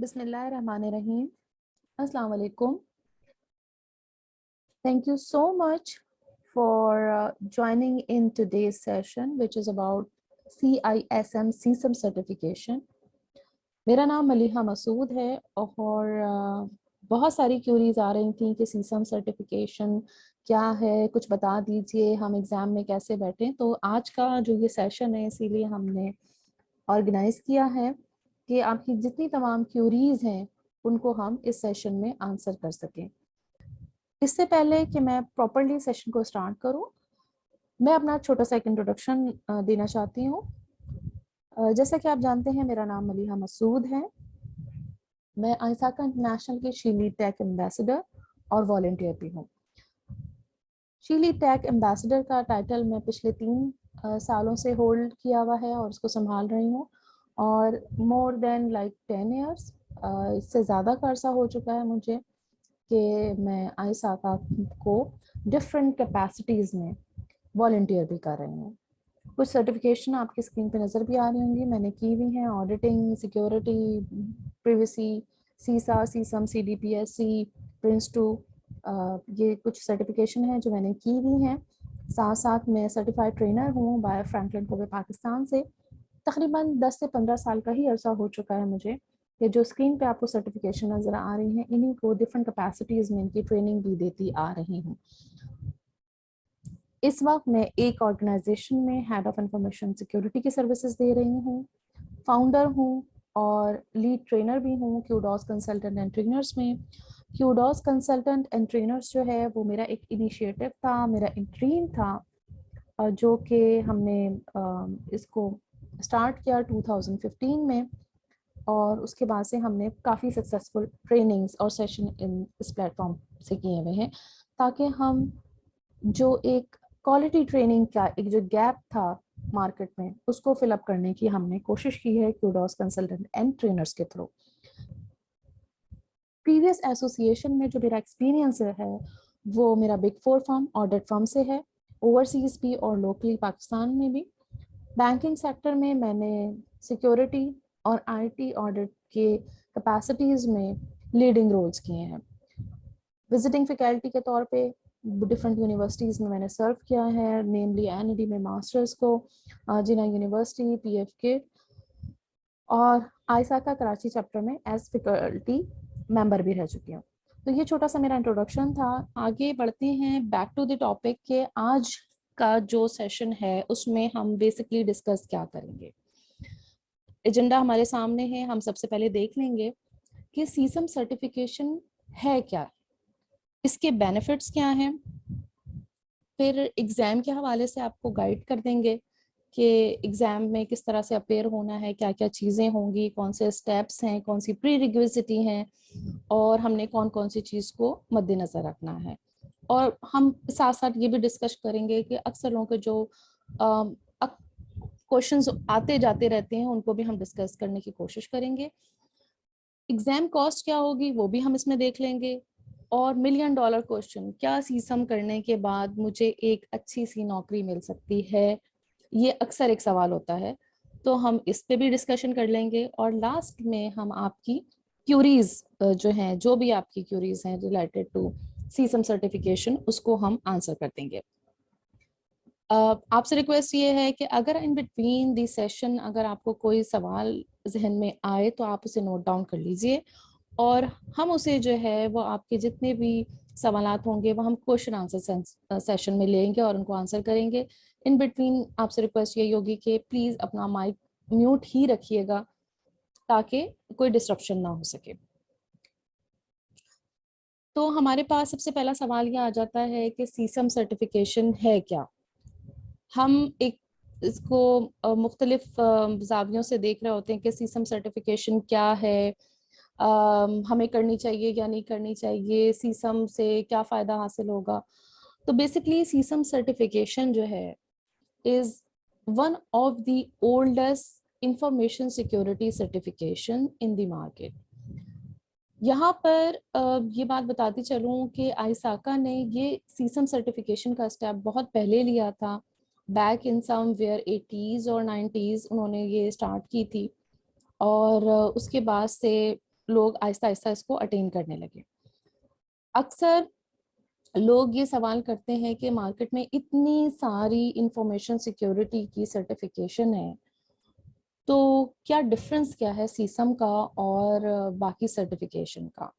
Bismillahirrahmanirrahim. Assalamu alaikum. Thank you so much for joining in today's session, which is about CISM certification. मेरा नाम मलिहा मसूद है और बहुत सारी क्यूरीज आ रही थी कि सीसम सर्टिफिकेशन क्या है, कुछ बता दीजिए, हम एग्ज़ाम में कैसे बैठें। तो आज का जो ये सेशन है इसीलिए हमने ऑर्गेनाइज किया है कि आपकी जितनी तमाम क्यूरीज हैं उनको हम इस सेशन में आंसर कर सकें। इससे पहले कि मैं प्रॉपरली सेशन को स्टार्ट करूं, मैं अपना छोटा सा एक इंट्रोडक्शन देना चाहती हूं। जैसा कि आप जानते हैं, मेरा नाम मलिहा मसूद है। मैं आइसाका इंटरनेशनल के शीली टेक एम्बेसडर और वॉलंटियर भी हूँ। शीली टेक एम्बेसडर का टाइटल मैं पिछले 3 सालों से होल्ड किया हुआ है और उसको संभाल रही हूँ, और मोर देन लाइक 10 ईयर्स, इससे ज़्यादा का अर्सा हो चुका है मुझे कि मैं आइसाका को डिफरेंट कैपेसिटीज़ में वॉलंटियर भी कर रही हूँ। कुछ सर्टिफिकेशन आपकी स्क्रीन पे नज़र भी आ रही होंगी, मैंने की हुई हैं। ऑडिटिंग, सिक्योरिटी, प्रिवेसी, सीसा, सीसम, CDPSC, प्रिंस2, ये कुछ सर्टिफिकेशन है जो मैंने की हुई हैं। साथ साथ मैं सर्टिफाइड ट्रेनर हूँ बाय फ्रैंकलिन कोवे पाकिस्तान से। तकरीबन 10 से 15 साल का ही अरसा हो चुका है मुझे। ये जो स्क्रीन पे आपको सर्टिफिकेशन नज़र आ रही हैं, इन्हीं को डिफरेंट कैपेसिटीज़ में इनकी ट्रेनिंग भी देती आ रही हूँ। इस वक्त मैं एक ऑर्गेनाइजेशन में हेड ऑफ इंफॉर्मेशन सिक्योरिटी की सर्विसेज दे रही हूँ, फाउंडर हूँ और लीड ट्रेनर भी हूँ क्यूडॉस कंसल्टेंट एंड ट्रेनर्स में। क्यूडॉस कंसल्टेंट एंड ट्रेनर्स जो है वो मेरा एक इनिशिएटिव था, मेरा एक ड्रीम था, जो कि हमने इसको स्टार्ट किया 2015 में, और उसके बाद से हमने काफ़ी सक्सेसफुल ट्रेनिंग्स और सेशन इस प्लेटफॉर्म से किए हुए हैं, ताकि हम जो एक क्वालिटी ट्रेनिंग का एक जो गैप था मार्केट में, उसको फिलअप करने की हमने कोशिश की है क्यूडॉस कंसल्टेंट एंड ट्रेनर्स के थ्रू। प्रीवियस एसोसिएशन में जो मेरा एक्सपीरियंस है वो मेरा बिग 4 फर्म ऑडिट फर्म से है, ओवरसीज भी और लोकली पाकिस्तान में भी। बैंकिंग सेक्टर में मैंने सिक्योरिटी और IT ऑडिट के कैपेसिटीज़ में लीडिंग रोल्स किए हैं। विजिटिंग फैकल्टी के तौर पे डिफरेंट यूनिवर्सिटीज़ में मैंने सर्व किया है, नेमली NED में मास्टर्स को, जिना यूनिवर्सिटी, PFK, और आइसाका कराची चैप्टर में एज फैकल्टी मेंबर भी रह चुकी हूँ। तो ये छोटा सा मेरा इंट्रोडक्शन था। आगे बढ़ते हैं बैक टू द टॉपिक के आज का जो सेशन है उसमें हम बेसिकली डिस्कस क्या करेंगे। एजेंडा हमारे सामने है, हम सबसे पहले देख लेंगे कि सीसम सर्टिफिकेशन है क्या, इसके बेनिफिट्स क्या हैं, फिर एग्ज़ाम के हवाले से आपको गाइड कर देंगे कि एग्ज़ाम में किस तरह से अपेयर होना है, क्या क्या चीज़ें होंगी, कौन से स्टेप्स हैं, कौन सी प्री रिक्विजिटी हैं, और हमने कौन कौन सी चीज़ को मद्देनज़र रखना है। और हम साथ साथ ये भी डिस्कस करेंगे कि अक्सर लोगों के जो क्वेश्चंस आते जाते रहते हैं उनको भी हम डिस्कस करने की कोशिश करेंगे। एग्ज़ाम कॉस्ट क्या होगी वो भी हम इसमें देख लेंगे, और $1 मिलियन क्वेश्चन, क्या सीसम करने के बाद मुझे एक अच्छी सी नौकरी मिल सकती है, ये अक्सर एक सवाल होता है, तो हम इस पे भी डिस्कशन कर लेंगे। और लास्ट में हम आपकी क्यूरीज जो हैं, जो भी आपकी क्यूरीज हैं रिलेटेड टू सीसम सर्टिफिकेशन, उसको हम आंसर कर देंगे। आपसे रिक्वेस्ट ये है कि अगर इन बिटवीन दी सेशन अगर आपको कोई सवाल जहन में आए तो आप उसे नोट डाउन कर लीजिए, और हम उसे जो है वो आपके जितने भी सवालात होंगे वो हम क्वेश्चन आंसर सेशन में लेंगे और उनको आंसर करेंगे। इन बिटवीन आपसे रिक्वेस्ट यही होगी कि प्लीज़ अपना माइक म्यूट ही रखिएगा ताकि कोई डिस्ट्रप्शन ना हो सके। तो हमारे पास सबसे पहला सवाल ये आ जाता है कि सीसम सर्टिफिकेशन है क्या। हम एक इसको मुख्तलिफ जावियों से देख रहे होते हैं कि सीसम सर्टिफिकेशन क्या है, हमें करनी चाहिए या नहीं करनी चाहिए, सीसम से क्या फ़ायदा हासिल होगा। तो बेसिकली सीसम सर्टिफिकेशन जो है is one of the oldest information security certification in the market. यहाँ पर ये बात बताती चलूँ कि आइसाका ने ये सीसम सर्टिफिकेशन का स्टेप बहुत पहले लिया था, बैक इन समवेयर 80s और 90s उन्होंने ये स्टार्ट की थी, और उसके बाद से लोग आहिस्ता आहिस्ता इसको अटेन करने लगे। अक्सर लोग ये सवाल करते हैं कि मार्केट में इतनी सारी इंफॉर्मेशन सिक्योरिटी की सर्टिफिकेशन है, तो क्या डिफरेंस क्या है सीसम का और बाकी सर्टिफिकेशन का।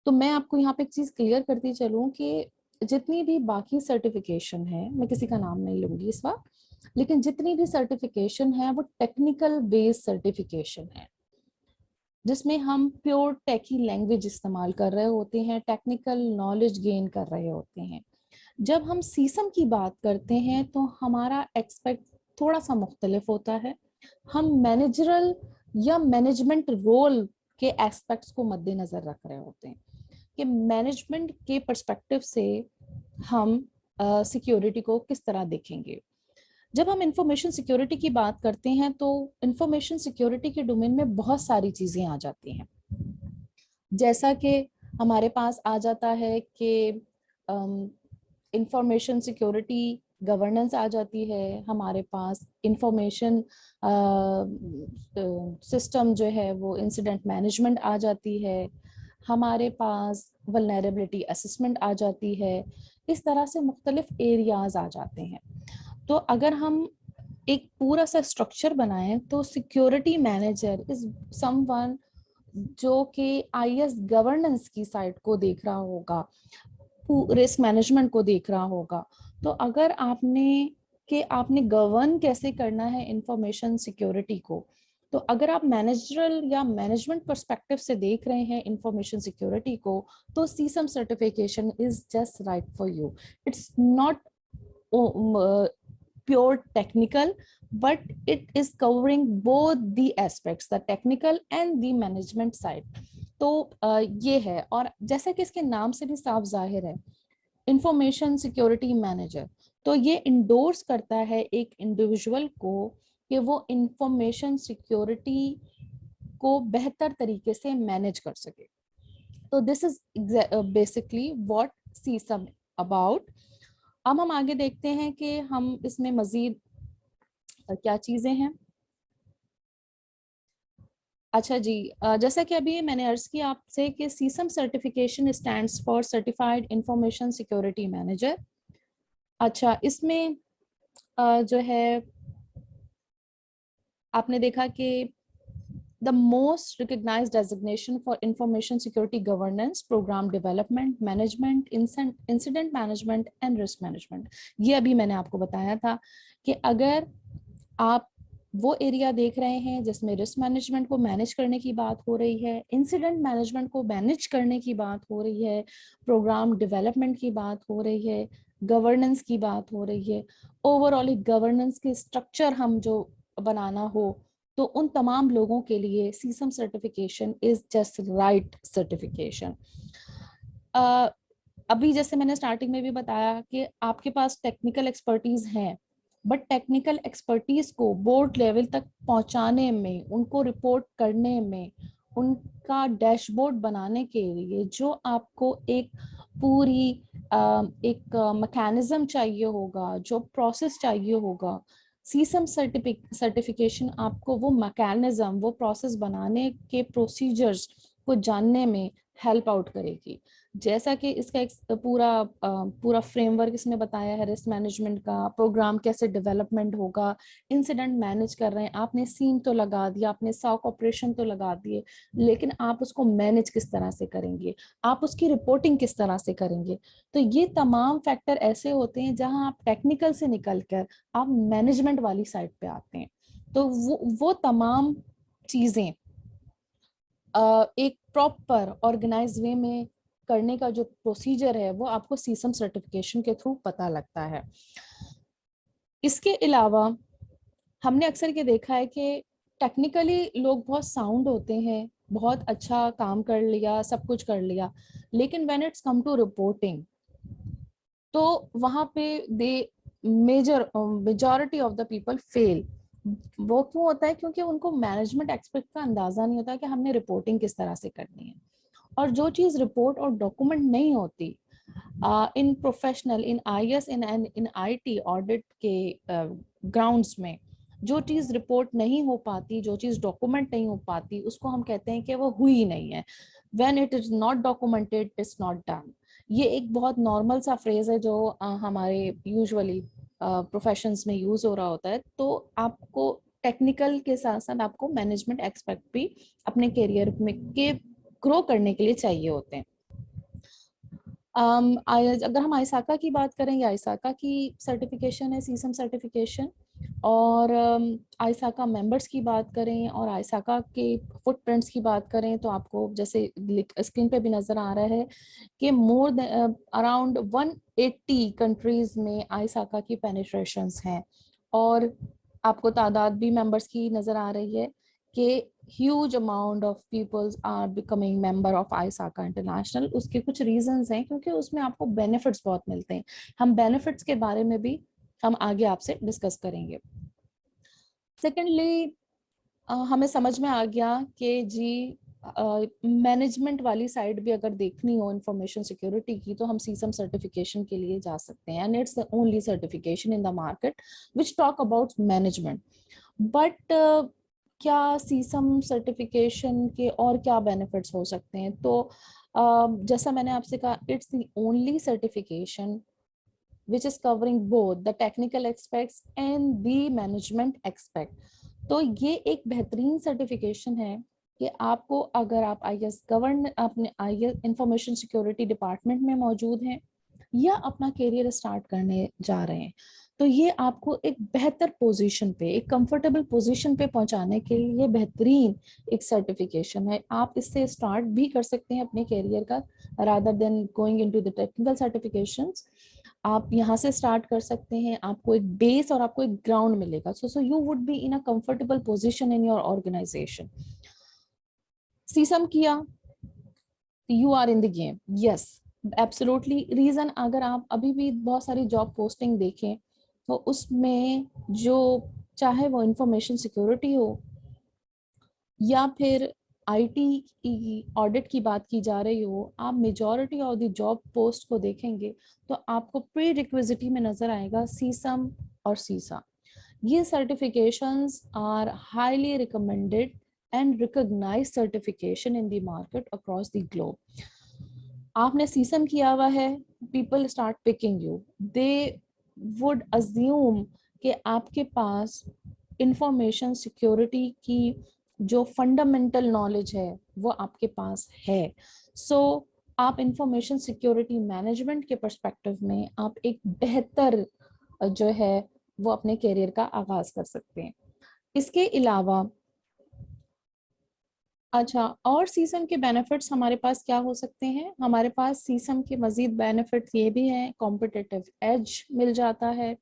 तो मैं आपको यहाँ पे एक चीज क्लियर करती चलूं कि जितनी भी बाकी सर्टिफिकेशन है, मैं किसी का नाम नहीं लूंगी इस वक्त, लेकिन जितनी भी सर्टिफिकेशन है वो टेक्निकल बेस्ड सर्टिफिकेशन है, जिसमें हम प्योर टेकी लैंग्वेज इस्तेमाल कर रहे होते हैं, टेक्निकल नॉलेज गेन कर रहे होते हैं। जब हम सीसम की बात करते हैं तो हमारा एक्सपेक्ट थोड़ा सा मुख्तलिफ होता है। हम मैनेजरल या मैनेजमेंट रोल के एस्पेक्ट्स को मद्देनजर रख रहे होते हैं कि मैनेजमेंट के पर्सपेक्टिव से हम सिक्योरिटी को किस तरह देखेंगे। जब हम इंफॉर्मेशन सिक्योरिटी की बात करते हैं तो इंफॉर्मेशन सिक्योरिटी के डोमेन में बहुत सारी चीजें आ जाती हैं, जैसा कि हमारे पास आ जाता है कि इंफॉर्मेशन सिक्योरिटी गवर्नेंस आ जाती है, हमारे पास इंफॉर्मेशन सिस्टम जो है वो इंसिडेंट मैनेजमेंट आ जाती है, हमारे पास वल्नरेबिलिटी असेसमेंट आ जाती है। इस तरह से मुख्तलिफ एरियाज आ जाते हैं। तो अगर हम एक पूरा सा स्ट्रक्चर बनाएं तो सिक्योरिटी मैनेजर इज समवन जो कि आईएस गवर्नेंस की साइड को देख रहा होगा, रिस्क मैनेजमेंट को देख रहा होगा। तो अगर आपने गवर्न कैसे करना है इंफॉर्मेशन सिक्योरिटी को, तो अगर आप मैनेजरल या मैनेजमेंट पर्सपेक्टिव से देख रहे हैं इंफॉर्मेशन सिक्योरिटी को, तो CISM certification is just right for you. It's not pure technical, but it is covering both the aspects, the technical and the management side. तो ये है, और जैसा कि इसके नाम से भी साफ जाहिर है, इंफॉर्मेशन सिक्योरिटी मैनेजर, तो ये इंडोर्स करता है एक इंडिविजुअल को कि वो इंफॉर्मेशन सिक्योरिटी को बेहतर तरीके से मैनेज कर सके। तो this is basically what sesame about. अब हम आगे देखते हैं कि हम इसमें मजीद क्या चीजें हैं। अच्छा जी, जैसा कि अभी मैंने अर्ज किया आपसे कि CISM certification stands for certified information security manager. अच्छा, इसमें जो है आपने देखा कि the most recognized designation for information security governance, program development, management, incident management and risk management। ये अभी मैंने आपको बताया था कि अगर आप वो एरिया देख रहे हैं जिसमें रिस्क मैनेजमेंट को मैनेज करने की बात हो रही है, इंसिडेंट मैनेजमेंट को मैनेज करने की बात हो रही है, प्रोग्राम डेवलपमेंट की बात हो रही है, गवर्नेंस की बात हो रही है, ओवरऑल गवर्नेंस के स्ट्रक्चर हम जो बनाना हो, तो उन तमाम लोगों के लिए CISM certification is just right certification. अभी जैसे मैंने स्टार्टिंग में भी बताया कि आपके पास टेक्निकल एक्सपर्टीज हैं, बट टेक्निकल एक्सपर्टीज को बोर्ड लेवल तक पहुंचाने में, उनको रिपोर्ट करने में, उनका डैशबोर्ड बनाने के लिए जो आपको एक पूरी एक मैकेनिज्म चाहिए होगा, जो प्रोसेस चाहिए होगा, सीसम सर्टिफिकेशन आपको वो मैकेनिज्म, वो प्रोसेस बनाने के प्रोसीजर्स को जानने में हेल्प आउट करेगी। जैसा कि इसका एक पूरा फ्रेमवर्क इसमें बताया है रिस्क मैनेजमेंट का, प्रोग्राम कैसे डेवलपमेंट होगा, इंसिडेंट मैनेज कर रहे हैं, आपने सीन तो लगा दिया, आपने सॉक ऑपरेशन तो लगा दिए, लेकिन आप उसको मैनेज किस तरह से करेंगे, आप उसकी रिपोर्टिंग किस तरह से करेंगे। तो ये तमाम फैक्टर ऐसे होते हैं जहां आप टेक्निकल से निकलकर आप मैनेजमेंट वाली साइड पे आते हैं। तो वो तमाम चीजें एक प्रॉपर ऑर्गेनाइज वे में करने का जो प्रोसीजर है वो आपको सीसम सर्टिफिकेशन के थ्रू पता लगता है। इसके अलावा हमने अक्सर ये देखा है कि टेक्निकली लोग बहुत साउंड होते हैं, बहुत अच्छा काम कर लिया, सब कुछ कर लिया, लेकिन when it's come to reporting, तो वहां पे the majority of the people fail. वो क्यों होता है? क्योंकि उनको मैनेजमेंट एक्सपेक्ट का अंदाजा नहीं होता कि हमने रिपोर्टिंग किस तरह से करनी है। और जो चीज रिपोर्ट और डॉक्यूमेंट नहीं होती in professional, in IS, in IT audit के ग्राउंड्स में, जो चीज रिपोर्ट नहीं हो पाती, जो चीज डॉक्यूमेंट नहीं हो पाती, उसको हम कहते हैं कि वो हुई नहीं है। When it is not documented, it's not done. ये एक बहुत नॉर्मल सा फ्रेज है जो हमारे यूजुअली प्रोफेशंस में यूज हो रहा होता है। तो आपको टेक्निकल के साथ साथ आपको मैनेजमेंट एक्सपेक्ट भी अपने करियर में के ग्रो करने के लिए चाहिए होते हैं। अगर हम आइसाका की बात करें, या आइसाका की सर्टिफिकेशन है सीसम सर्टिफिकेशन, और आइसाका मेंबर्स की बात करें और आइसाका के फुटप्रिंट्स की बात करें, तो आपको जैसे स्क्रीन पे भी नजर आ रहा है कि मोर देन अराउंड 180 कंट्रीज में आइसाका की पेनिट्रेशंस हैं। और आपको तादाद भी मेंबर्स की नजर आ रही है कि huge amount of people are becoming member of ISACA International। उसके कुछ reasons हैं, क्योंकि उसमें आपको benefits बहुत मिलते हैं। हम benefits के बारे में भी हम आगे आपसे डिस्कस करेंगे। सेकेंडली, हमें समझ में आ गया कि जी मैनेजमेंट वाली साइड भी अगर देखनी हो इंफॉर्मेशन सिक्योरिटी की, तो हम सीसम सर्टिफिकेशन के लिए जा सकते हैं। And it's the only certification in the market which talk about management. But क्या सीसम सर्टिफिकेशन के और क्या बेनिफिट्स हो सकते हैं? तो जैसा मैंने आपसे कहा, it's the only certification which is covering both the technical aspects and the management aspect। तो ये एक बेहतरीन सर्टिफिकेशन है कि आपको, अगर आप आईएस गवर्न अपने आईएस इंफॉर्मेशन सिक्योरिटी डिपार्टमेंट में मौजूद हैं या अपना करियर स्टार्ट करने जा रहे हैं, तो ये आपको एक बेहतर पोजीशन पे, एक कंफर्टेबल पोजीशन पे पहुंचाने के लिए बेहतरीन एक सर्टिफिकेशन है। आप इससे स्टार्ट भी कर सकते हैं अपने करियर का, rather than going into the technical certifications. आप यहाँ से स्टार्ट कर सकते हैं। आपको एक बेस और आपको एक ग्राउंड मिलेगा। So you would be in a comfortable position in your organisation. CISM किया, you are in the game. Yes, absolutely. Reason, अगर आप अभी भी बहुत सारी जॉब पोस्टिंग देखें, तो उसमें जो, चाहे वो इंफॉर्मेशन सिक्योरिटी हो या फिर आईटी की ऑडिट की बात की जा रही हो, आप majority of the job post को देखेंगे तो आपको प्री रिक्विजिटी में नजर आएगा सीसम और सीसा। ये certifications are highly recommended and recognized certification in the market across the globe। आपने सीसम किया हुआ है, people start picking you, they would assume कि आपके पास इंफॉर्मेशन सिक्योरिटी की जो फंडामेंटल नॉलेज है वो आपके पास है। सो आप इंफॉर्मेशन सिक्योरिटी मैनेजमेंट के पर्सपेक्टिव में आप एक बेहतर जो है वो अपने करियर का आगाज कर सकते हैं। इसके अलावा, अच्छा, और सीसम के बेनिफिट्स हमारे पास क्या हो सकते हैं? हमारे पास सीसम के मजीद बेनिफिट्स ये भी हैं, कॉम्पिटिटिव एज मिल जाता है,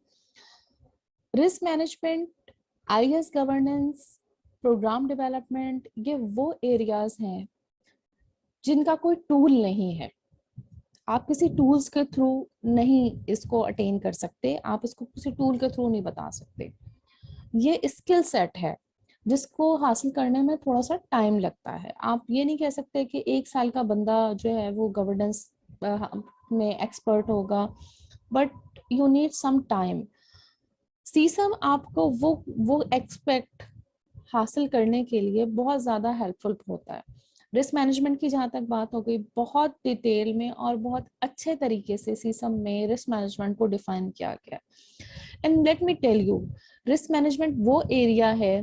risk management, IS governance, program development. ये वो एरियाज हैं जिनका कोई टूल नहीं है। आप किसी टूल्स के थ्रू नहीं इसको अटेन कर सकते, आप इसको किसी टूल के थ्रू नहीं बता सकते। ये स्किल सेट है जिसको हासिल करने में थोड़ा सा टाइम लगता है। आप ये नहीं कह सकते कि 1 साल का बंदा जो है वो गवर्नेंस में एक्सपर्ट होगा, but you need some time. CISM आपको वो एक्सपेक्ट हासिल करने के लिए बहुत ज़्यादा हेल्पफुल होता है। रिस्क मैनेजमेंट की जहाँ तक बात हो गई, बहुत डिटेल में और बहुत अच्छे तरीके से सीसम में रिस्क मैनेजमेंट को डिफाइन किया गया। And let me tell you, risk management वो एरिया है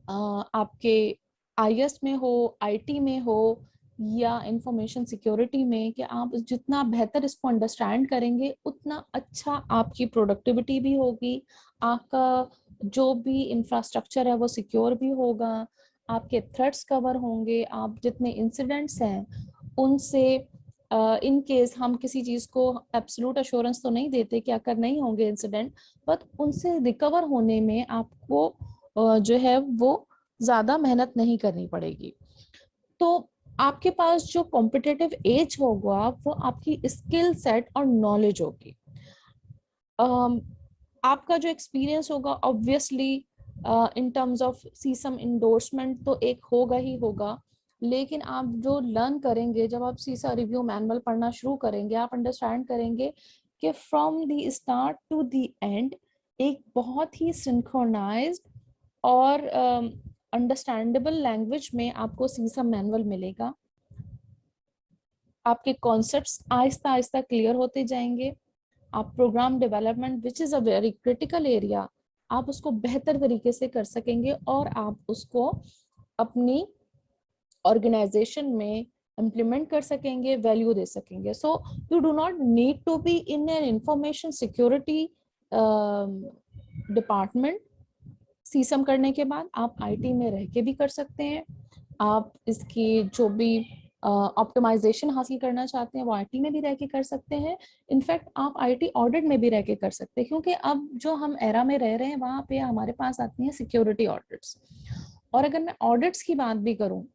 आपके आईएस में हो, आईटी में हो या इंफॉर्मेशन सिक्योरिटी में, कि आप जितना बेहतर इसको अंडरस्टैंड करेंगे उतना अच्छा आपकी प्रोडक्टिविटी भी होगी, आपका जो भी इंफ्रास्ट्रक्चर है वो सिक्योर भी होगा, आपके थ्रेट्स कवर होंगे, आप जितने इंसिडेंट्स हैं उनसे इन केस हम किसी चीज़ को एब्सोल्यूट अश्योरेंस तो नहीं देते कि अगर नहीं होंगे इंसिडेंट, बट उनसे रिकवर होने में आपको जो है वो ज़्यादा मेहनत नहीं करनी पड़ेगी। तो आपके पास जो कॉम्पिटिटिव एज होगा वो आपकी स्किल सेट और नॉलेज होगी। आपका जो एक्सपीरियंस होगा obviously in terms of sesame endorsement तो एक होगा ही होगा, लेकिन आप जो लर्न करेंगे, जब आप सीसा रिव्यू मैनुअल पढ़ना शुरू करेंगे, आप अंडरस्टैंड करेंगे कि from the start to the end एक बहुत ही सिंक्रोनाइज्ड और अंडरस्टैंडेबल लैंग्वेज में आपको सीसम मैनुअल मिलेगा। आपके कॉन्सेप्ट्स आहिस्ता आहिस्ता क्लियर होते जाएंगे। आप program development which is a very critical area, आप उसको बेहतर तरीके से कर सकेंगे और आप उसको अपनी ऑर्गेनाइजेशन में इम्प्लीमेंट कर सकेंगे, वैल्यू दे सकेंगे। So you do not need to be in an information security department. CISM करने के बाद आप आईटी में रह के भी कर सकते हैं। आप इसकी जो भी ऑप्टिमाइजेशन हासिल करना चाहते हैं वो आईटी में भी रह के कर सकते हैं। इनफैक्ट आप आईटी ऑडिट में भी रह के कर सकते हैं, क्योंकि अब जो हम एरा में रह रहे हैं वहाँ पे हमारे पास आती हैं सिक्योरिटी ऑडिट्स। और अगर मैं ऑडिट्स की बात भी करूँ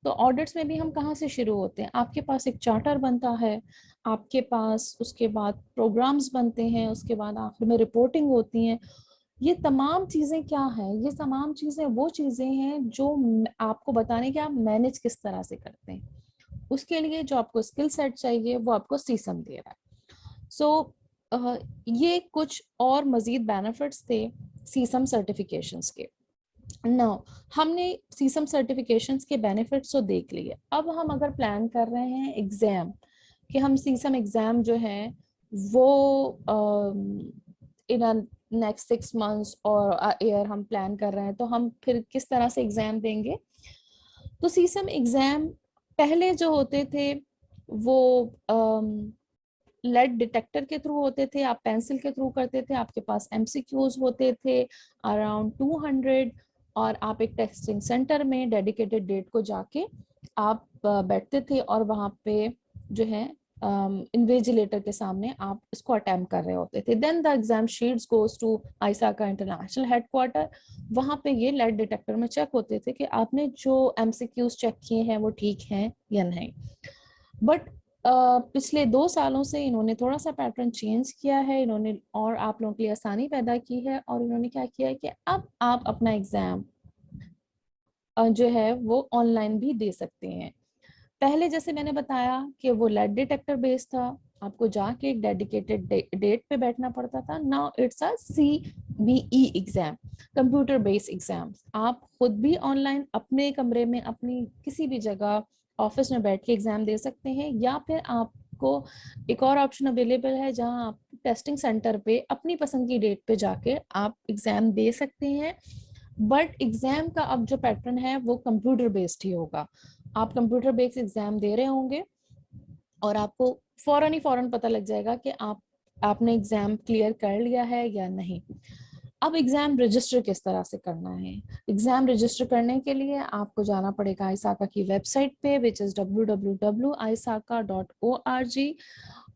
तो ऑडिट्स में भी हम कहाँ से शुरू होते हैं, आपके पास एक चार्टर बनता है, आपके पास उसके बाद प्रोग्राम्स बनते हैं, उसके बाद आखिर में रिपोर्टिंग होती है। ये तमाम चीजें क्या हैं, ये तमाम चीजें वो चीजें हैं जो आपको बताने कि आप मैनेज किस तरह से करते हैं। उसके लिए जो आपको स्किल सेट चाहिए वो आपको सीसम दे रहा है। सो ये कुछ और मजीद बेनिफिट्स थे सीसम सर्टिफिकेशंस के। नाउ हमने सीसम सर्टिफिकेशंस के बेनिफिट्स तो देख लिए। अब हम अगर प्लान कर रहे हैं एग्जाम कि हम सीसम एग्जाम जो है वो इन नेक्स्ट 6 मंथ्स और ईयर हम प्लान कर रहे हैं, तो हम फिर किस तरह से एग्जाम देंगे। तो सीसम एग्जाम पहले जो होते थे वो लेड डिटेक्टर के थ्रू होते थे, आप पेंसिल के थ्रू करते थे, आपके पास एमसीक्यूज होते थे अराउंड 200, और आप एक टेस्टिंग सेंटर में डेडिकेटेड डेट को जाके आप बैठते थे और वहाँ पे जो है इन्विजिलेटर के सामने आप इसको अटेम्प्ट कर रहे होते थे। Then the exam sheets goes to ISACA international headquarter. वहाँ पे ये लेड डिटेक्टर में चेक होते थे कि आपने जो एमसीक्यूज चेक किए हैं वो ठीक हैं या नहीं। बट पिछले 2 सालों से इन्होंने थोड़ा सा पैटर्न चेंज किया है इन्होंने, और आप लोगों के लिए आसानी पैदा की है। और इन्होंने क्या किया है कि अब आप अपना एग्जाम जो है वो ऑनलाइन भी दे सकते हैं। पहले जैसे मैंने बताया कि वो लेड डिटेक्टर बेस्ड था, आपको जाके एक डेडिकेटेड डेट पे बैठना पड़ता था। Now it's a CBE exam, computer based exam. आप खुद भी ऑनलाइन अपने कमरे में अपनी किसी भी जगह ऑफिस में बैठ के एग्जाम दे सकते हैं, या फिर आपको एक और ऑप्शन अवेलेबल है जहां आप टेस्टिंग सेंटर पे अपनी पसंद की डेट पे जाके आप एग्जाम दे सकते हैं। बट एग्जाम का अब जो पैटर्न है वो कंप्यूटर बेस्ड ही होगा। आप कंप्यूटर बेस्ड एग्जाम दे रहे होंगे और आपको फौरन पता लग जाएगा कि आपने एग्जाम क्लियर कर लिया है या नहीं। अब एग्जाम रजिस्टर किस तरह से करना है। एग्जाम रजिस्टर करने के लिए आपको जाना पड़ेगा आईसाका की वेबसाइट पे विच इज www.aisaka.org,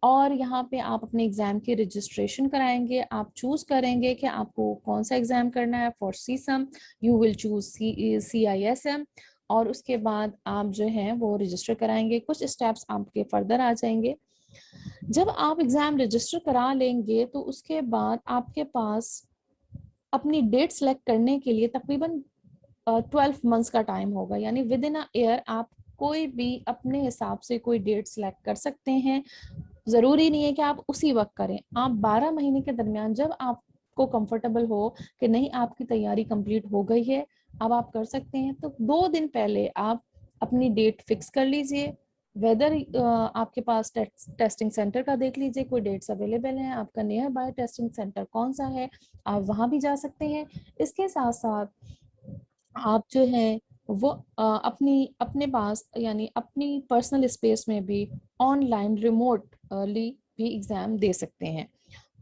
और यहाँ पे आप अपने एग्जाम की रजिस्ट्रेशन कराएंगे। आप चूज करेंगे कि आपको कौन सा एग्जाम करना है। For sesame you will choose CISM, और उसके बाद आप जो है वो रजिस्टर कराएंगे। कुछ स्टेप्स आपके फर्दर आ जाएंगे। जब आप एग्जाम रजिस्टर करा लेंगे तो उसके बाद आपके पास अपनी डेट सेलेक्ट करने के लिए तकरीबन 12 मंथ्स का टाइम होगा, यानी विद इन अ ईयर आप कोई भी अपने हिसाब से कोई डेट सेलेक्ट कर सकते हैं। जरूरी नहीं है कि आप उसी वक्त करें, आप 12 महीने के दरमियान जब आपको कंफर्टेबल हो कि नहीं आपकी तैयारी कंप्लीट हो गई है अब आप कर सकते हैं, तो 2 दिन पहले आप अपनी डेट फिक्स कर लीजिए। वेदर आपके पास टेस्टिंग सेंटर का देख लीजिए कोई डेट्स अवेलेबल हैं, आपका नियर बाय टेस्टिंग सेंटर कौन सा है, आप वहां भी जा सकते हैं। इसके साथ साथ आप जो है वो अपने पास यानी अपनी पर्सनल स्पेस में भी ऑनलाइन रिमोटली भी एग्जाम दे सकते हैं।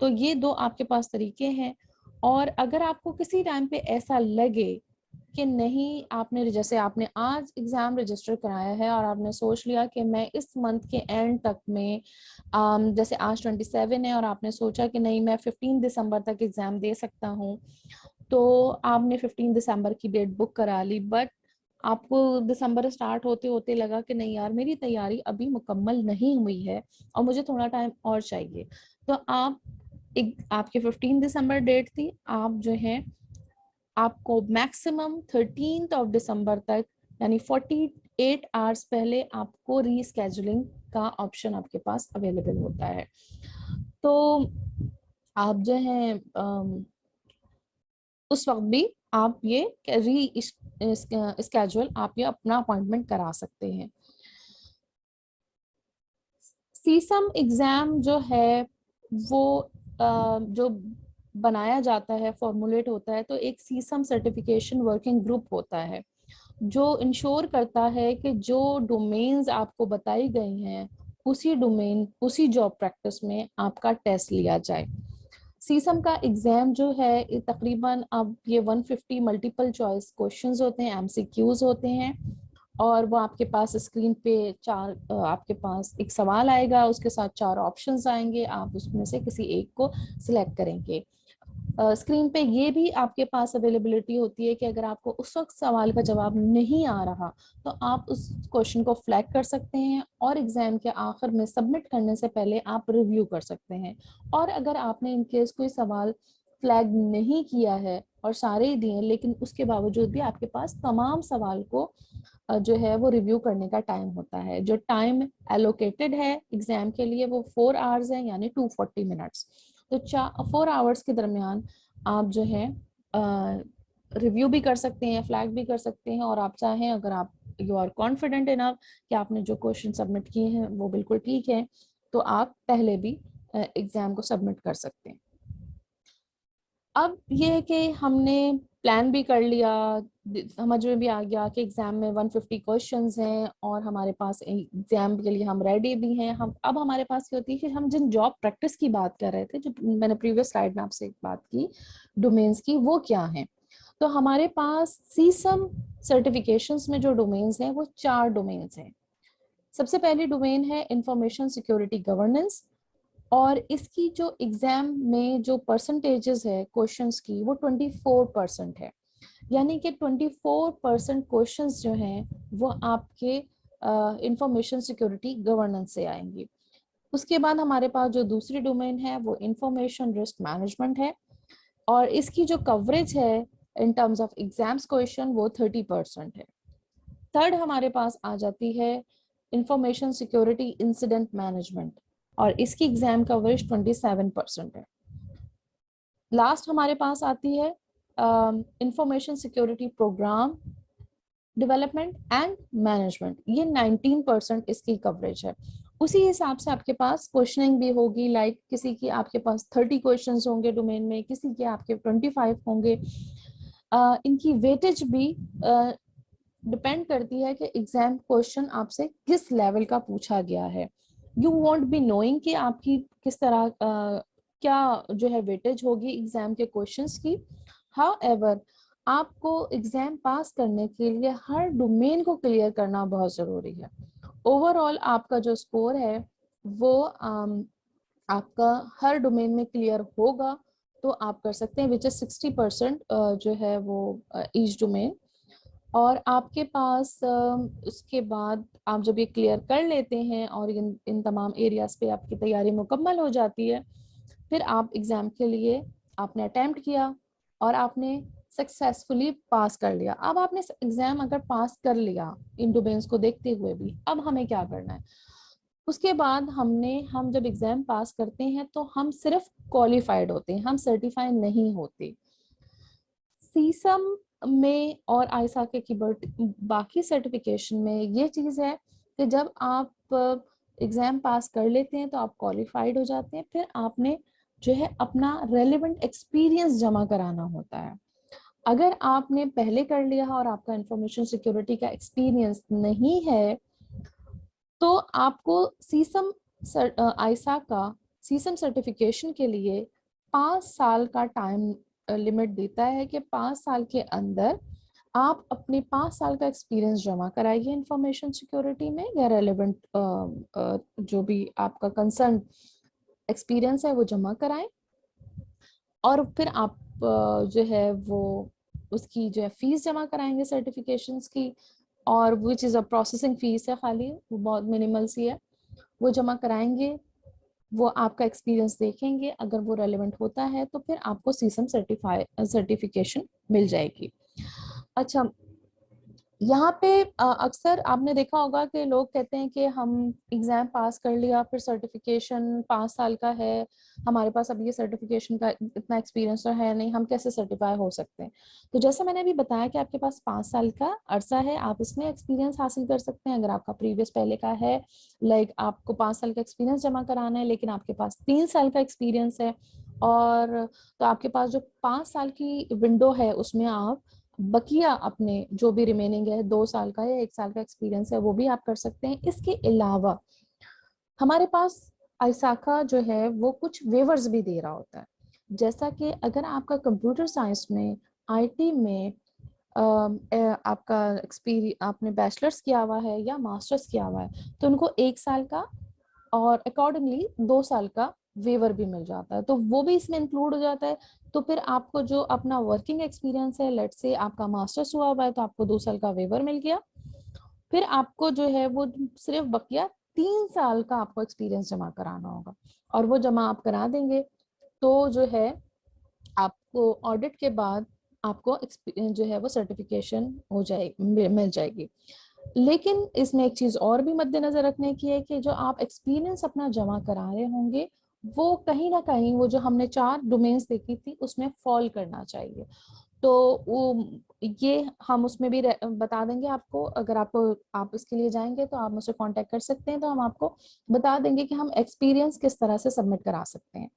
तो ये 2 आपके पास तरीके हैं। और अगर आपको किसी टाइम पे ऐसा लगे कि नहीं आपने जैसे आपने आज एग्जाम रजिस्टर कराया है और आपने सोच लिया कि मैं इस मंथ के एंड तक में जैसे आज 27 है और आपने सोचा कि नहीं मैं 15 दिसंबर तक एग्जाम दे सकता हूँ, तो आपने 15 दिसंबर की डेट बुक करा ली। बट आपको दिसंबर स्टार्ट होते होते लगा कि नहीं यार मेरी तैयारी अभी मुकम्मल नहीं हुई है और मुझे थोड़ा टाइम और चाहिए, तो आप आपके 15 दिसंबर डेट थी, आप जो है आपको मैक्सिमम 13 दिसंबर तक यानी 48 आवर्स पहले आपको रीस्केजुलिंग का ऑप्शन आपके पास अवेलेबल होता है। तो आप जो है उस वक्त भी आप ये री स्केड्यूल, आप ये अपना अपॉइंटमेंट करा सकते हैं। सीसम एग्जाम जो है वो जो बनाया जाता है, फॉर्मुलेट होता है, तो एक सीसम सर्टिफिकेशन वर्किंग ग्रुप होता है जो इंश्योर करता है कि जो डोमेन्स आपको बताई गई हैं उसी डोमेन, उसी जॉब प्रैक्टिस में आपका टेस्ट लिया जाए। सीसम का एग्जाम जो है तकरीबन अब ये 150 मल्टीपल चॉइस क्वेश्चंस होते हैं, एमसीक्यूज होते हैं, और वो आपके पास स्क्रीन पे आपके पास एक सवाल आएगा, उसके साथ 4 ऑप्शंस आएंगे, आप उसमें से किसी एक को सिलेक्ट करेंगे। स्क्रीन पे ये भी आपके पास अवेलेबिलिटी होती है कि अगर आपको उस वक्त सवाल का जवाब नहीं आ रहा तो आप उस क्वेश्चन को फ्लैग कर सकते हैं और एग्जाम के आखिर में सबमिट करने से पहले आप रिव्यू कर सकते हैं। और अगर आपने इनकेस कोई सवाल फ्लैग नहीं किया है और सारे ही दिए लेकिन उसके बावजूद भी आपके पास तमाम सवाल को जो है वो रिव्यू करने का टाइम होता है, जो टाइम एलोकेटेड है एग्जाम के लिए वो 4 आवर्स है, यानी 240 मिनट्स। तो 4 आवर्स के दरमियान आप जो है रिव्यू भी कर सकते हैं, फ्लैग भी कर सकते हैं, और आप चाहें, अगर आप यू आर कॉन्फिडेंट इनफ कि आपने जो क्वेश्चन सबमिट किए हैं वो बिल्कुल ठीक है, तो आप पहले भी एग्जाम को सबमिट कर सकते हैं। अब ये है कि हमने प्लान भी कर लिया, समझ में भी आ गया कि एग्जाम में 150 क्वेश्चंस हैं और हमारे पास एग्जाम के लिए हम रेडी भी हैं। हम अब हमारे पास क्या होती है कि हम जिन जॉब प्रैक्टिस की बात कर रहे थे, जो मैंने प्रीवियस स्लाइड में आपसे एक बात की डोमेन्स की, वो क्या है। तो हमारे पास सीसम सर्टिफिकेशंस में जो डोमेन्स हैं वो 4 डोमेन्स हैं। सबसे पहली डोमेन है इंफॉर्मेशन सिक्योरिटी गवर्नेंस, और इसकी जो एग्जाम में जो परसेंटेजेस है क्वेश्चंस की वो 24% है, यानी कि 24% क्वेश्चंस जो हैं वो आपके इंफॉर्मेशन सिक्योरिटी गवर्नेंस से आएंगी। उसके बाद हमारे पास जो दूसरी डोमेन है वो इंफॉर्मेशन रिस्क मैनेजमेंट है, और इसकी जो कवरेज है in terms of exams question वो 30% है। थर्ड हमारे पास आ जाती है इंफॉर्मेशन सिक्योरिटी इंसिडेंट मैनेजमेंट, और इसकी एग्जाम कवरेज 27% है। लास्ट हमारे पास आती है information security program development and management, ये 19% इसकी कवरेज है। उसी हिसाब से आपके पास क्वेश्चनिंग भी होगी, लाइक किसी की आपके पास 30 क्वेश्चंस होंगे डोमेन में, किसी के आपके 25 होंगे। इनकी वेटेज भी डिपेंड करती है कि एग्जाम क्वेश्चन आपसे किस लेवल का पूछा गया है। यू वॉन्ट बी नोइंग कि आपकी किस तरह क्या जो है वेटेज होगी एग्जाम के क्वेश्चंस की। हाउएवर, आपको एग्जाम पास करने के लिए हर डोमेन को क्लियर करना बहुत जरूरी है। ओवरऑल आपका जो स्कोर है वो आपका हर डोमेन में क्लियर होगा तो आप कर सकते हैं, विच इज 60% जो है वो ईच डोमेन। और आपके पास उसके बाद आप जब ये क्लियर कर लेते हैं और इन तमाम एरियाज पे आपकी तैयारी मुकम्मल हो जाती है, फिर आप एग्ज़ाम के लिए आपने अटेम्प्ट किया और आपने सक्सेसफुली पास कर लिया। अब आपने एग्ज़ाम अगर पास कर लिया इन डोमेन्स को देखते हुए भी, अब हमें क्या करना है। उसके बाद हम जब एग्ज़ाम पास करते हैं तो हम सिर्फ क्वालिफाइड होते हैं, हम सर्टिफाइड नहीं होते। सीसम में और आईसाके की बाकी सर्टिफिकेशन में ये चीज़ है कि जब आप एग्ज़ाम पास कर लेते हैं तो आप क्वालिफाइड हो जाते हैं, फिर आपने जो है अपना रेलेवेंट एक्सपीरियंस जमा कराना होता है। अगर आपने पहले कर लिया और आपका इंफॉर्मेशन सिक्योरिटी का एक्सपीरियंस नहीं है तो आपको सीसम आईसा का सीसम सर्टिफिकेशन के लिए 5 साल का टाइम लिमिट देता है कि 5 साल के अंदर आप अपने 5 साल का एक्सपीरियंस जमा कराइए इंफॉर्मेशन सिक्योरिटी में, या रेलेवेंट जो भी आपका कंसर्न एक्सपीरियंस है वो जमा कराएं, और फिर आप जो है वो उसकी जो है फीस जमा कराएंगे सर्टिफिकेशंस की, और वो चीज़ प्रोसेसिंग फीस है खाली, वो बहुत मिनिमल सी है, वो जमा कराएंगे। वो आपका एक्सपीरियंस देखेंगे, अगर वो रेलेवेंट होता है तो फिर आपको सीसम सर्टिफिकेशन मिल जाएगी। अच्छा, यहाँ पे अक्सर आपने देखा होगा कि लोग कहते हैं कि हम एग्जाम पास कर लिया, फिर सर्टिफिकेशन 5 साल का है, हमारे पास अब ये सर्टिफिकेशन का इतना एक्सपीरियंस तो है नहीं, हम कैसे सर्टिफाई हो सकते हैं। तो जैसे मैंने अभी बताया कि आपके पास 5 साल का अरसा है, आप इसमें एक्सपीरियंस हासिल कर सकते हैं। अगर आपका प्रीवियस पहले का है, लाइक आपको 5 साल का एक्सपीरियंस जमा कराना है, लेकिन आपके पास 3 साल का एक्सपीरियंस है, और तो आपके पास जो 5 साल की विंडो है उसमें आप बकिया अपने जो भी रिमेनिंग है 2 साल का या 1 साल का एक्सपीरियंस है वो भी आप कर सकते हैं। इसके अलावा हमारे पास आइसाका जो है वो कुछ वेवर्स भी दे रहा होता है। जैसा कि अगर आपका कंप्यूटर साइंस में, आईटी में आपका एक्सपीरियंस, आपने बैचलर्स किया हुआ है या मास्टर्स किया हुआ है, तो उनको 1 साल का और अकॉर्डिंगली 2 साल का वेवर भी मिल जाता है, तो वो भी इसमें इंक्लूड हो जाता है। तो फिर आपको जो अपना वर्किंग एक्सपीरियंस है, लेट्स से आपका मास्टर्स हुआ हुआ है, तो आपको 2 साल का वेवर मिल गया। फिर आपको जो है वो सिर्फ बकिया 3 साल का आपको एक्सपीरियंस जमा कराना होगा, और वो जमा आप करा देंगे तो जो है आपको ऑडिट के बाद आपको जो है वो सर्टिफिकेशन हो जाएगी, मिल जाएगी। लेकिन इसमें एक चीज और भी मद्देनजर रखने की है कि जो आप एक्सपीरियंस अपना जमा करा रहे होंगे वो कहीं ना कहीं वो जो हमने 4 डोमेन्स देखी थी उसमें फॉल करना चाहिए। तो वो ये हम उसमें भी बता देंगे आपको। अगर आपको आप इसके लिए जाएंगे तो आप मुझसे कांटेक्ट कर सकते हैं, तो हम आपको बता देंगे कि हम एक्सपीरियंस किस तरह से सबमिट करा सकते हैं।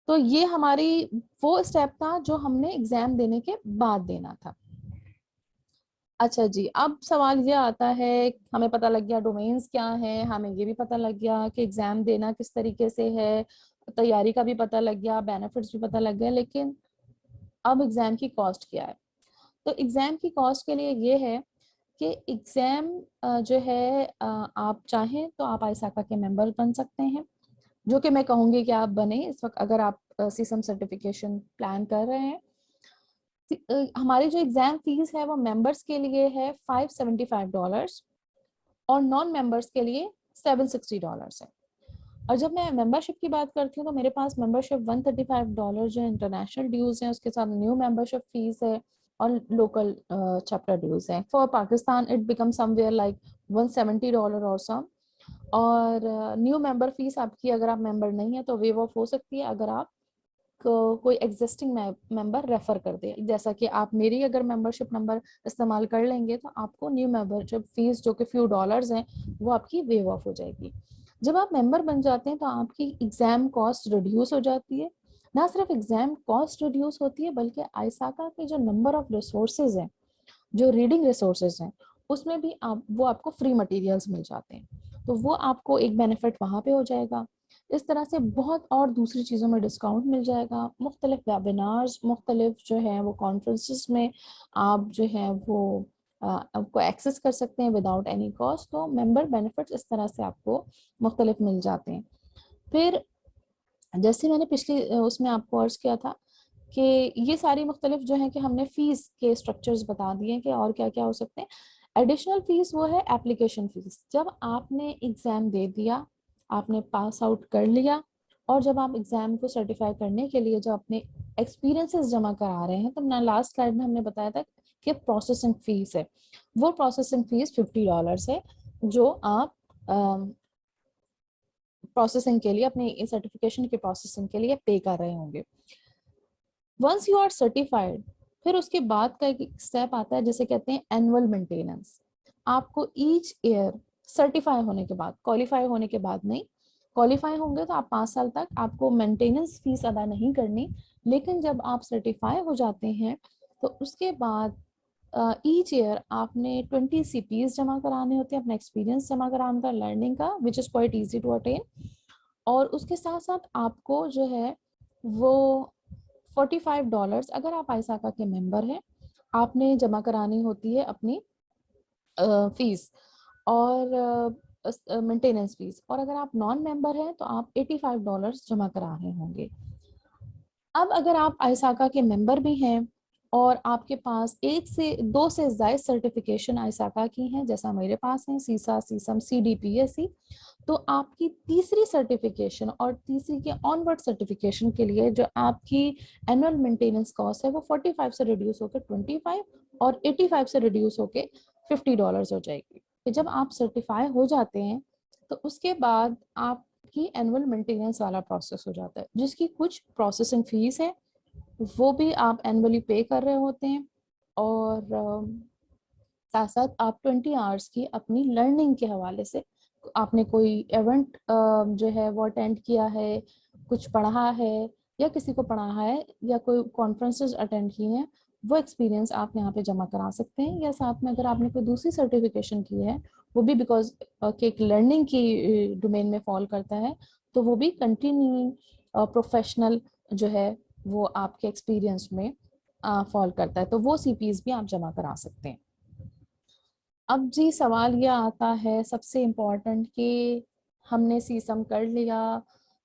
तो ये हमारी वो स्टेप था जो हमने एग्जाम देने के बाद देना था। अच्छा जी, अब सवाल ये आता है, हमें पता लग गया डोमेन्स क्या है, हमें ये भी पता लग गया कि एग्जाम देना किस तरीके से है, तैयारी का भी पता लग गया, बेनिफिट्स भी पता लग गए, लेकिन अब एग्जाम की कॉस्ट क्या है। तो एग्जाम की कॉस्ट के लिए ये है कि एग्जाम जो है आप चाहें तो आप आईसाका के मेंबर बन सकते हैं, जो कि मैं कहूँगी कि आप बने इस वक्त अगर आप सीसम सर्टिफिकेशन प्लान कर रहे हैं। हमारी जो एग्जाम फीस है वो मेंबर्स के लिए है $575 और नॉन मेंबर्स के लिए $760 है। और जब मैं मेंबरशिप की बात करती हूँ तो मेरे पास मेंबरशिप $135 जो इंटरनेशनल ड्यूज है, उसके साथ न्यू मेंबरशिप फीस है और लोकल चैप्टर ड्यूज है। For Pakistan it become somewhere like $170 और सम। और न्यू मेंबर फीस आपकी, अगर आप मेंबर नहीं है तो वेव ऑफ हो सकती है अगर आप कोई एग्जिस्टिंग मेंबर रेफर कर दे। जैसा कि आप मेरी अगर मेंबरशिप नंबर इस्तेमाल कर लेंगे तो आपको न्यू मेंबरशिप फीस जो कि फ्यू डॉलर्स हैं वो आपकी वेव ऑफ हो जाएगी। जब आप मेंबर बन जाते हैं तो आपकी एग्जाम कॉस्ट रिड्यूस हो जाती है। ना सिर्फ एग्जाम कॉस्ट रिड्यूस होती है बल्कि आईसाका के जो नंबर ऑफ रिसोर्सेज हैं, जो रीडिंग रिसोर्सेज हैं, उसमें भी आप वो आपको फ्री मटेरियल्स मिल जाते हैं, तो वो आपको एक बेनिफिट वहाँ पे हो जाएगा। इस तरह से बहुत और दूसरी चीज़ों में डिस्काउंट मिल जाएगा। मुख्तलिफ वेबिनार्स, मुख्तलिफ जो है वो कॉन्फ्रेंसेस में आप जो है वो आपको एक्सेस कर सकते हैं विदाउट एनी कॉस्ट। तो मेंबर बेनिफिट्स इस तरह से आपको मुख्तलिफ मिल जाते हैं। फिर जैसे मैंने पिछली उसमें आपको अर्ज किया था कि ये सारी मुख्तलिफ जो है कि हमने फीस के स्ट्रक्चर्स बता दिए कि और क्या क्या हो सकते हैं। एडिशनल फीस वो है एप्लीकेशन फीस। जब आपने एग्ज़ाम दे दिया, आपने पास आउट कर लिया, और जब आप एग्ज़ाम को सर्टिफाई करने के लिए जब अपने एक्सपीरियंसेस जमा करा रहे हैं, तो ना लास्ट स्लाइड में हमने बताया था कि प्रोसेसिंग फीस है, वो प्रोसेसिंग फीस $50 है जो आप प्रोसेसिंग के लिए, अपने सर्टिफिकेशन के प्रोसेसिंग के लिए पे कर रहे होंगे। वंस यू आर सर्टिफाइड, फिर उसके बाद का एक स्टेप आता है जिसे कहते हैं एनुअल मेंटेनेंस। आपको ईच ईयर सर्टिफाई होने के बाद, क्वालिफाई होने के बाद नहीं, क्वालिफाई होंगे तो आप 5 साल तक आपको मेंटेनेंस फीस अदा नहीं करनी, लेकिन जब आप सर्टिफाई हो जाते हैं तो उसके बाद ईच ईयर आपने 20 CPs जमा कराने होते हैं, अपना एक्सपीरियंस जमा कराना होता है लर्निंग का, which is quite easy to attain. और उसके साथ साथ आपको जो है वो $45 अगर आप आईसाका के मेंबर हैं आपने जमा करानी होती है अपनी फीस और मेंटेनेंस फीस। और अगर आप नॉन मेंबर हैं तो आप $85 जमा करा रहे होंगे। अब अगर आप आईसाका के मेंबर भी हैं और आपके पास 1 से 2 से ज्यादा सर्टिफिकेशन आईसाका की हैं, जैसा मेरे पास है सीसा, सीसम, CDPSC, तो आपकी तीसरी सर्टिफिकेशन और तीसरी के ऑनवर्ड सर्टिफिकेशन के लिए जो आपकी एनुअल मेंटेनेंस कॉस्ट है वो 45 से रिड्यूस होकर 25 और 85 से रिड्यूस होकर $50 हो जाएगी। कि जब आप सर्टिफाई हो जाते हैं तो उसके बाद आपकी एनुअल मेंटेनेंस वाला प्रोसेस हो जाता है, जिसकी कुछ प्रोसेसिंग फीस है वो भी आप एनुअली पे कर रहे होते हैं। और साथ साथ आप 20 आवर्स की अपनी लर्निंग के हवाले से, आपने कोई इवेंट जो है वो अटेंड किया है, कुछ पढ़ा है या किसी को पढ़ाया है या कोई कॉन्फ्रेंसेस अटेंड की हैं, वो एक्सपीरियंस आप यहाँ पे जमा करा सकते हैं। या साथ में अगर आपने कोई दूसरी सर्टिफिकेशन की है वो भी बिकॉज के एक लर्निंग की डोमेन में फॉल करता है, तो वो भी कंटिन्यूइंग प्रोफेशनल जो है वो आपके एक्सपीरियंस में फॉल करता है, तो वो सीपीज भी आप जमा करा सकते हैं। अब जी सवाल यह आता है सबसे इम्पोर्टेंट कि हमने सीसम कर लिया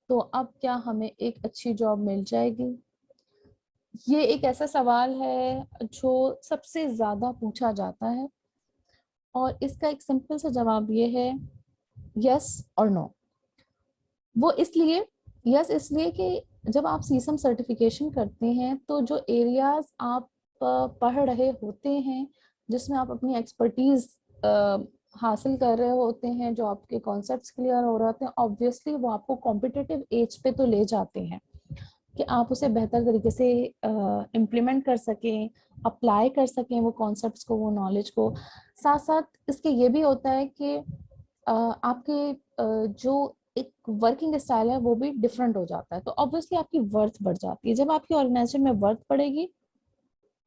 तो अब क्या हमें एक अच्छी जॉब मिल जाएगी। ये एक ऐसा सवाल है जो सबसे ज्यादा पूछा जाता है और इसका एक सिंपल सा जवाब ये है यस और नो। वो इसलिए यस इसलिए कि जब आप सीसम सर्टिफिकेशन करते हैं तो जो एरियाज आप पढ़ रहे होते हैं, जिसमें आप अपनी एक्सपर्टीज हासिल कर रहे होते हैं, जो आपके कॉन्सेप्ट्स क्लियर हो रहे होते हैं, ऑब्वियसली वो आपको कॉम्पिटिटिव एज पे तो ले जाते हैं कि आप उसे बेहतर तरीके से इम्प्लीमेंट कर सकें, अप्लाई कर सकें वो कॉन्सेप्ट्स को, वो नॉलेज को। साथ साथ इसके ये भी होता है कि आपके जो एक वर्किंग स्टाइल है वो भी डिफरेंट हो जाता है, तो ऑब्वियसली आपकी वर्थ बढ़ जाती है। जब आपकी ऑर्गेनाइजेशन में वर्थ बढ़ेगी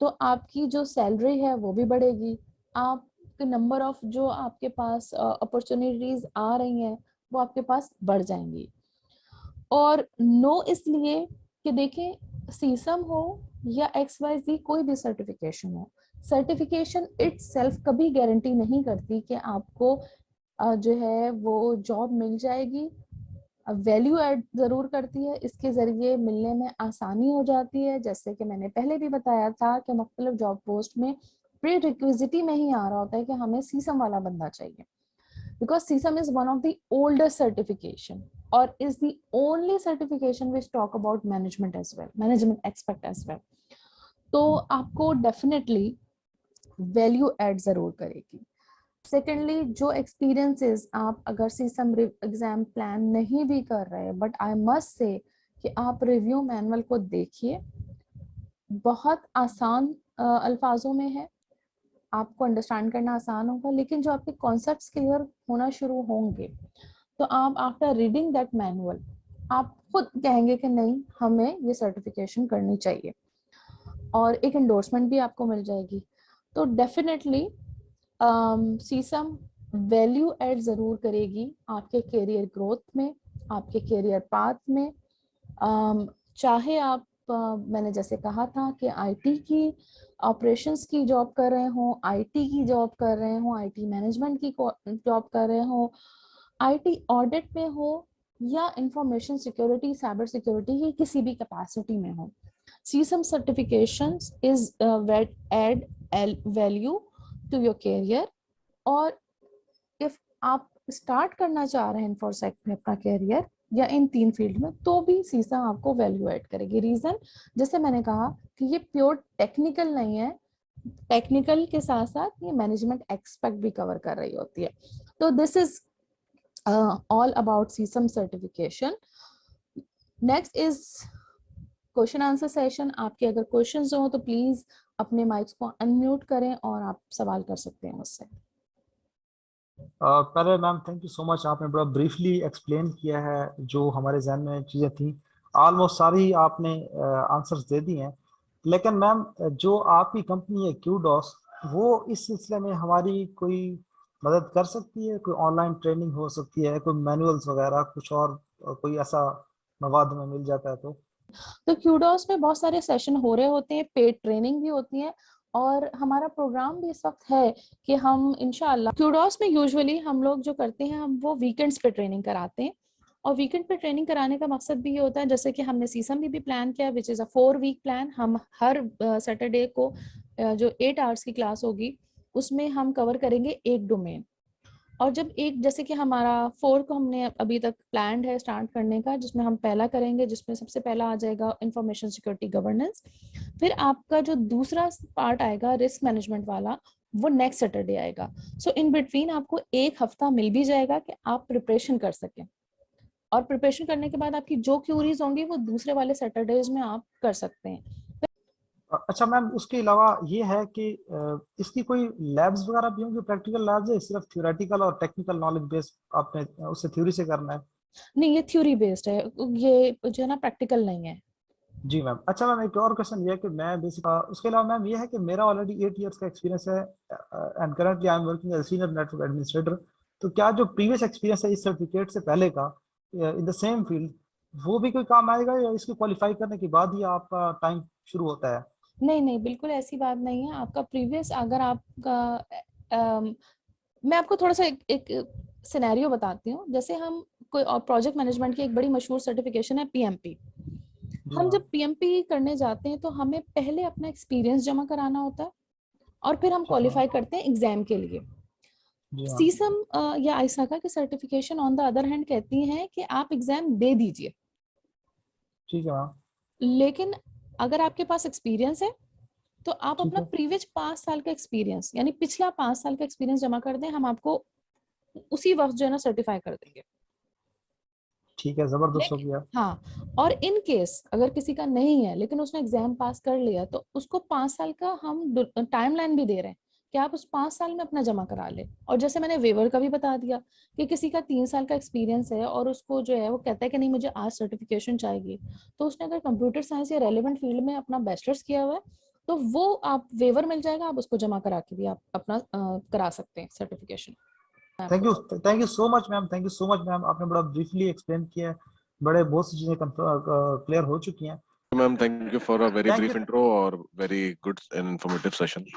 तो आपकी जो सैलरी है वो भी बढ़ेगी, आपके नंबर ऑफ जो आपके पास अपॉर्चुनिटीज आ रही हैं वो आपके पास बढ़ जाएंगी। और नो इसलिए कि देखें सीसम हो या XYZ कोई भी सर्टिफिकेशन हो, सर्टिफिकेशन इटसेल्फ कभी गारंटी नहीं करती कि आपको जो है वो जॉब मिल जाएगी। वैल्यू ऐड जरूर करती है, इसके जरिए मिलने में आसानी हो जाती है। जैसे कि मैंने पहले भी बताया था कि मुख्तलिफ जॉब पोस्ट में प्री रिक्विजिटी में ही आ रहा होता है कि हमें सीसम वाला बंदा चाहिए, because CSAM is one of the oldest certification or is the only certification which talk about management as well, management aspect as well। तो आपको डेफिनेटली वैल्यू ऐड जरूर करेगी। सेकेंडली जो एक्सपीरियंसेस आप अगर सीसम एग्जाम प्लान नहीं भी कर रहे, बट आई मस्ट से कि आप रिव्यू मैनुअल को देखिए, बहुत आसान अल्फाजों में है, आपको अंडरस्टैंड करना आसान होगा, लेकिन जो आपके कॉन्सेप्ट्स क्लियर होना शुरू होंगे तो आप आफ्टर रीडिंग दैट मैनुअल आप खुद कहेंगे कि नहीं हमें ये सर्टिफिकेशन करनी चाहिए, और एक एंडोर्समेंट भी आपको मिल जाएगी। तो डेफिनेटली सीसम वैल्यू ऐड ज़रूर करेगी आपके करियर ग्रोथ में, आपके करियर पाथ में। चाहे आप मैंने जैसे कहा था कि आईटी की ऑपरेशंस की जॉब कर रहे हो, आईटी की जॉब कर रहे हो, आईटी मैनेजमेंट की जॉब कर रहे हो, आईटी ऑडिट में हो या इंफॉर्मेशन सिक्योरिटी, साइबर सिक्योरिटी की किसी भी कैपेसिटी में हो, CSAM certifications is add value to your career। और इफ आप स्टार्ट करना चाह रहे हैं इन्फोसेक में अपना करियर या इन तीन फील्ड में, तो भी सीसा आपको वैल्यू ऐड करेगी। रीजन जैसे मैंने कहा कि ये प्योर टेक्निकल नहीं है, टेक्निकल के साथ साथ ये मैनेजमेंट एक्सपेक्ट भी कवर कर रही होती है। तो this is all about sesame certification. Next is question answer session. आपके अगर क्वेश्चंस हो तो प्लीज अपने माइक्स को अनम्यूट करें और आप सवाल कर सकते हैं मुझसे। पहले ma'am thank you so much, आपने बड़ा ब्रीफली एक्सप्लेन किया है जो हमारे जहन में चीज़ें थी, ऑलमोस्ट सारी आपने आंसर्स दे दिए हैं। लेकिन मैम जो आपकी कंपनी है क्यूडॉस, वो इस सिलसिले में हमारी कोई मदद कर सकती है? कोई ऑनलाइन ट्रेनिंग हो सकती है, कोई मैनुअल्स वगैरह कुछ, और कोई ऐसा मवाद में मिल जाता है तो क्यूडॉस में बहुत सारे सेशन हो रहे होते हैं, पेड ट्रेनिंग भी होती है, और हमारा प्रोग्राम भी इस वक्त है कि हम इंशाल्लाह क्यूडॉस में यूजुअली हम लोग जो करते हैं हम वो वीकेंड्स पे ट्रेनिंग कराते हैं। और वीकेंड पे ट्रेनिंग कराने का मकसद भी ये होता है, जैसे कि हमने सीसम भी प्लान किया which is a 4 week plan. हम हर सैटरडे को जो 8 आवर्स की क्लास होगी उसमें हम कवर करेंगे एक डोमेन। और जब एक जैसे कि हमारा 4 को हमने अभी तक प्लान है स्टार्ट करने का, जिसमें हम पहला करेंगे, जिसमें सबसे पहला आ जाएगा इंफॉर्मेशन सिक्योरिटी गवर्नेंस। फिर आपका जो दूसरा पार्ट आएगा रिस्क मैनेजमेंट वाला, वो नेक्स्ट सैटरडे आएगा। सो इन बिटवीन आपको 1 हफ्ता मिल भी जाएगा कि आप प्रिपरेशन कर सकें, और प्रिपरेशन करने के बाद आपकी जो क्यूरीज होंगी वो दूसरे वाले सैटरडेज में आप कर सकते हैं। अच्छा मैम, उसके अलावा ये है कि इसकी कोई लैब्स वगैरह भी होंगी, प्रैक्टिकल लैब्स है, सिर्फ थ्योरेटिकल और टेक्निकल नॉलेज बेस्ड आपने उससे थ्योरी से करना है? नहीं, ये थ्योरी बेस्ड है, ये जो है ना प्रैक्टिकल नहीं है। जी मैम। अच्छा मैम, एक और क्वेश्चन ये है कि मैं बेसिक उसके अलावा मैम ये है कि मेरा ऑलरेडी 8 इयर्स का एक्सपीरियंस है and currently I am working as senior network administrator. तो क्या जो प्रीवियस एक्सपीरियंस है इस सर्टिफिकेट से पहले का इन द सेम फील्ड, वो भी कोई काम आएगा, या इसको क्वालिफाई करने के बाद ही आपका टाइम शुरू होता है? नहीं नहीं, बिल्कुल ऐसी बात नहीं है। आपका प्रीवियस अगर आपका मैं आपको थोड़ा सा एक सिनेरियो बताती हूँ। जैसे हम कोई प्रोजेक्ट मैनेजमेंट की एक बड़ी मशहूर सर्टिफिकेशन है पीएमपी। जी हम मैम। जब पीएमपी करने जाते हैं तो हमें पहले अपना एक्सपीरियंस जमा कराना होता है, और फिर हम ठीक है। क्वालिफाई करते हैं एग्जाम के लिए। जी मैम। सीसम या आईसाका की certification on the other hand कहती हैं कि आप एग्जाम दे दीजिए, ठीक है मैम। लेकिन अगर आपके पास एक्सपीरियंस है तो आप ठीक अपना है। प्रीवियस 5 साल का एक्सपीरियंस, यानी पिछला 5 साल का एक्सपीरियंस जमा कर दें, हम आपको उसी वक्त जो है ना सर्टिफाई कर देंगे। ठीक है, जबरदस्त हो लेकिन गया। हाँ, और इन केस अगर किसी का नहीं है लेकिन उसने एग्जाम पास कर लिया, तो उसको 5 साल का हम टाइम लाइन भी दे रहे हैं कि आप उस 5 साल में अपना जमा करा ले। और जैसे मैंने वेवर का भी बता दिया कि किसी का 3 साल का एक्सपीरियंस है और उसको जो है वो कहता है कि नहीं मुझे आज सर्टिफिकेशन चाहिए, तो उसने अगर कंप्यूटर साइंस या रेलिवेंट फील्ड में अपना बैचलर्स किया हुआ है तो वो आप वेवर मिल जाएगा, आप उसको जमा करा के भी आप अपना करा सकते हैं सर्टिफिकेशन। थैंक आपको you. Thank you so much ma'am, thank you so much ma'am, आपने बड़ा ब्रीफली एक्सप्लेन किया है, बड़े बहुत सी चीजें क्लियर हो चुकी हैं। Ma'am, thank you for a very thank brief you. intro or very good and informative session.